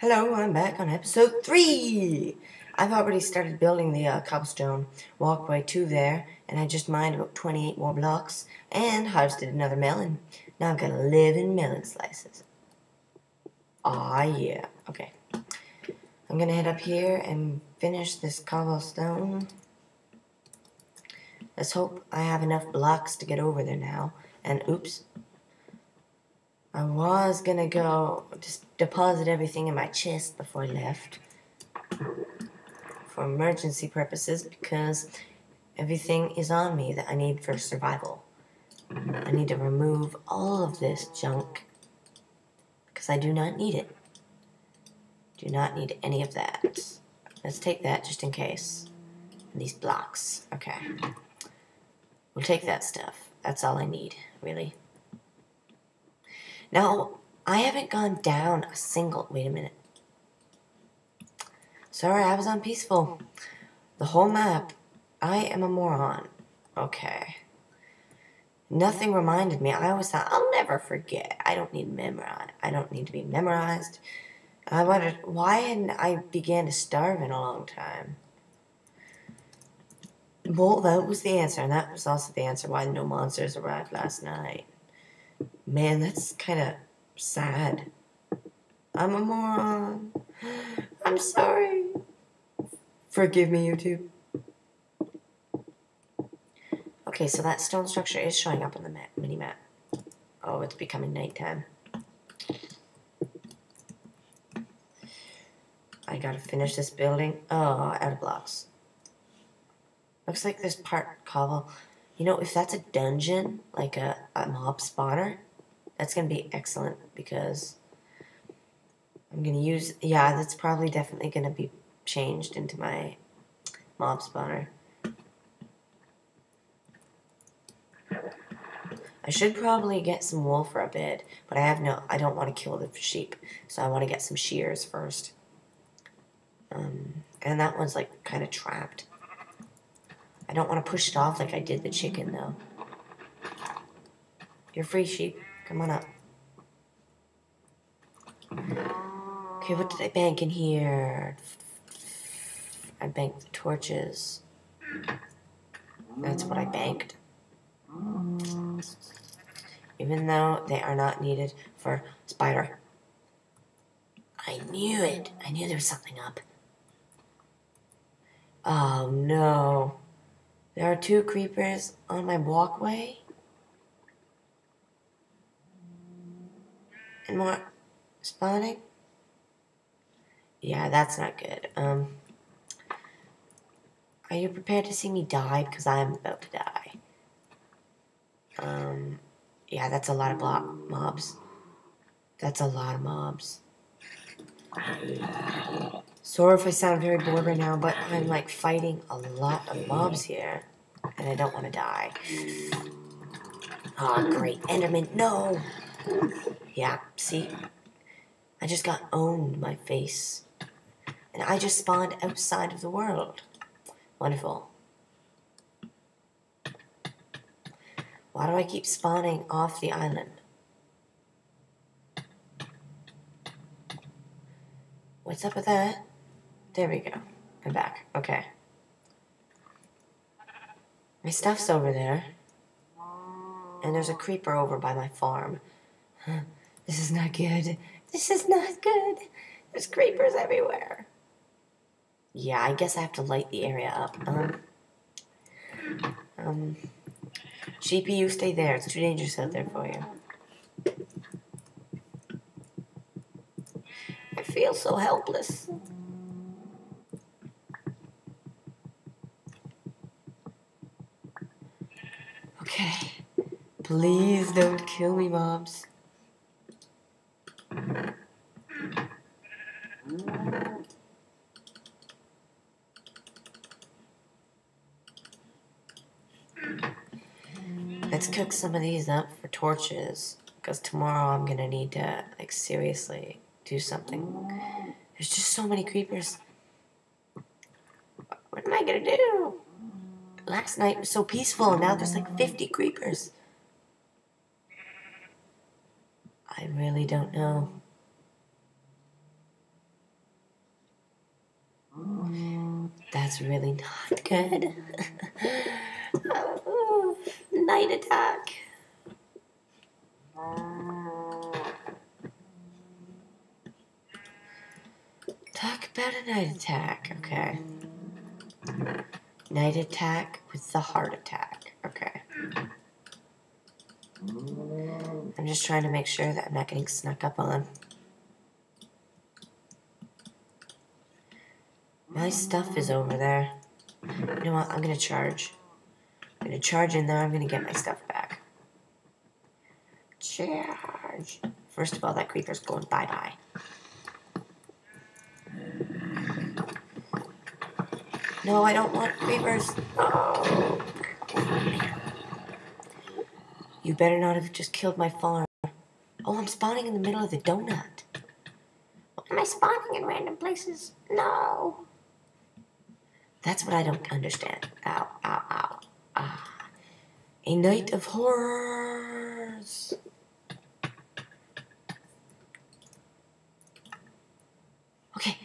Hello, I'm back on episode 3. I've already started building the cobblestone walkway to there, and I just mined about 28 more blocks and harvested another melon. Now I've got 11 melon slices. Aw, yeah. Okay. I'm gonna head up here and finish this cobblestone. Let's hope I have enough blocks to get over there now. And oops. I was gonna go just deposit everything in my chest before I left for emergency purposes because everything is on me that I need for survival. I need to remove all of this junk because I do not need it. Do not need any of that. Let's take that just in case. And these blocks. Okay. We'll take that stuff. That's all I need, really. Now, I haven't gone down a single... Wait a minute. Sorry, I was on peaceful. The whole map. I am a moron. Okay. Nothing reminded me. I always thought, I'll never forget. I don't need memorize. I don't need to be memorized. I wondered, why hadn't I began to starve in a long time? Well, that was the answer, and that was also the answer why no monsters arrived last night. Man, that's kind of sad. I'm a moron. I'm sorry. Forgive me, YouTube. Okay, so that stone structure is showing up on the mini-map. Oh, it's becoming nighttime. I gotta finish this building. Oh, out of blocks. Looks like this part cobble. You know, if that's a dungeon, like a mob spawner, that's gonna be excellent because I'm gonna use... Yeah, that's probably definitely gonna be changed into my mob spawner. I should probably get some wool for a bed, but I don't want to kill the sheep, so I want to get some shears first. And that one's like kind of trapped. I don't want to push it off like I did the chicken though. You're free, sheep. Come on up. Okay, what did I bank in here? I banked the torches. That's what I banked. Even though they are not needed for spider. I knew it. I knew there was something up. Oh no. There are 2 creepers on my walkway. And more spawning. Yeah, that's not good. Are you prepared to see me die? Because I am about to die. Yeah, that's a lot of mobs. That's a lot of mobs. Sorry if I sound very bored right now, but I'm like fighting a lot of mobs here. And I don't want to die. Oh, great. Enderman, no! Yeah, see? I just got owned my face. And I just spawned outside of the world. Wonderful. Why do I keep spawning off the island? What's up with that? There we go. I'm back. Okay. My stuff's over there. And there's a creeper over by my farm. This is not good. This is not good. There's creepers everywhere. Yeah, I guess I have to light the area up. Sheepy, you stay there. It's too dangerous out there for you. I feel so helpless. Okay. Please don't kill me, mobs. Let's cook some of these up for torches, because tomorrow I'm gonna need to, like, seriously do something. There's just so many creepers. What am I gonna do? Last night was so peaceful, and now there's like 50 creepers. I really don't know. That's really not good. Oh, night attack. Talk about a night attack. Okay. Night attack with the heart attack. Okay. I'm just trying to make sure that I'm not getting snuck up on. My stuff is over there. You know what? I'm going to charge. I'm going to charge in there. I'm going to get my stuff back. Charge. First of all, that creeper's going bye-bye. No, I don't want creepers. Oh. You better not have just killed my farm. Oh, I'm spawning in the middle of the donut. Am I spawning in random places? No. That's what I don't understand. Ow, ow, ow. Ah. A night of horrors. Okay.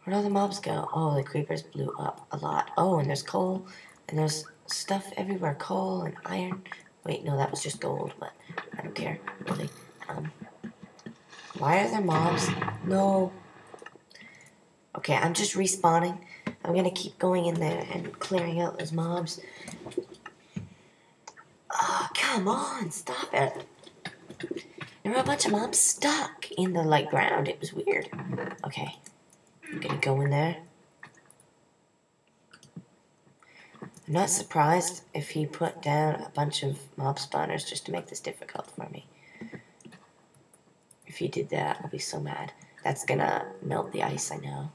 Where'd all the mobs go? Oh, the creepers blew up a lot. Oh, and there's coal. And there's stuff everywhere. Coal and iron. Wait, no, that was just gold, but I don't care, really. Why are there mobs? No. Okay, I'm just respawning. I'm gonna keep going in there and clearing out those mobs. Oh, come on, stop it. There were a bunch of mobs stuck in the light ground. It was weird. Okay, I'm gonna go in there. I'm not surprised if he put down a bunch of mob spawners just to make this difficult for me. If he did that, I'll be so mad. That's gonna melt the ice, I know.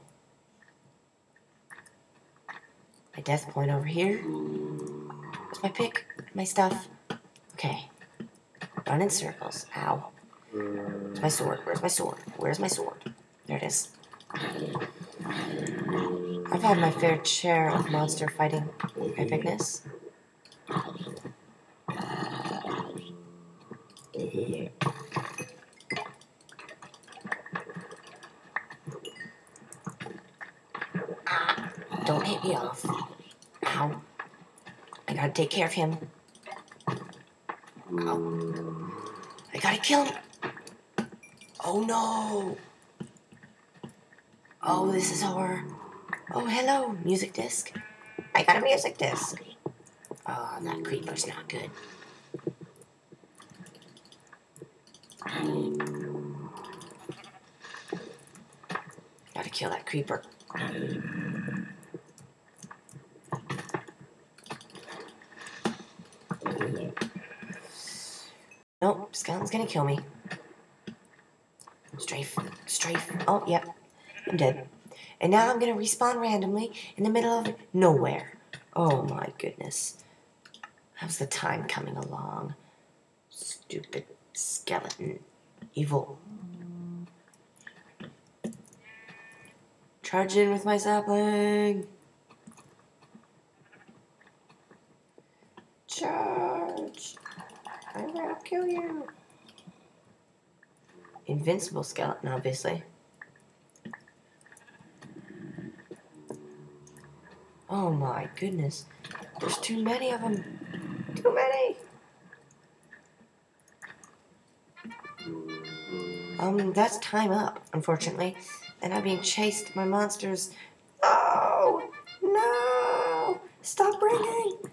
My death point over here. Where's my pick? My stuff. Okay. Run in circles. Ow. Where's my sword? Where's my sword? Where's my sword? There it is. I've had my fair share of monster fighting epicness. Ah, don't hit me off. Ow. I gotta take care of him. Ow. I gotta kill him. Oh no. Oh, this is horror. Oh, hello, music disc. I got a music disc. Oh, that creeper's not good. Gotta kill that creeper. Nope, skeleton's gonna kill me. Strafe, strafe. Oh, yep, I'm dead. And now I'm gonna respawn randomly in the middle of nowhere. Oh my goodness. How's the time coming along? Stupid skeleton. Evil. Charge in with my sapling. Charge. I will kill you. Invincible skeleton, obviously. Oh my goodness. There's too many of them. Too many. That's time up, unfortunately. And I'm being chased by monsters. No! No! Stop ringing!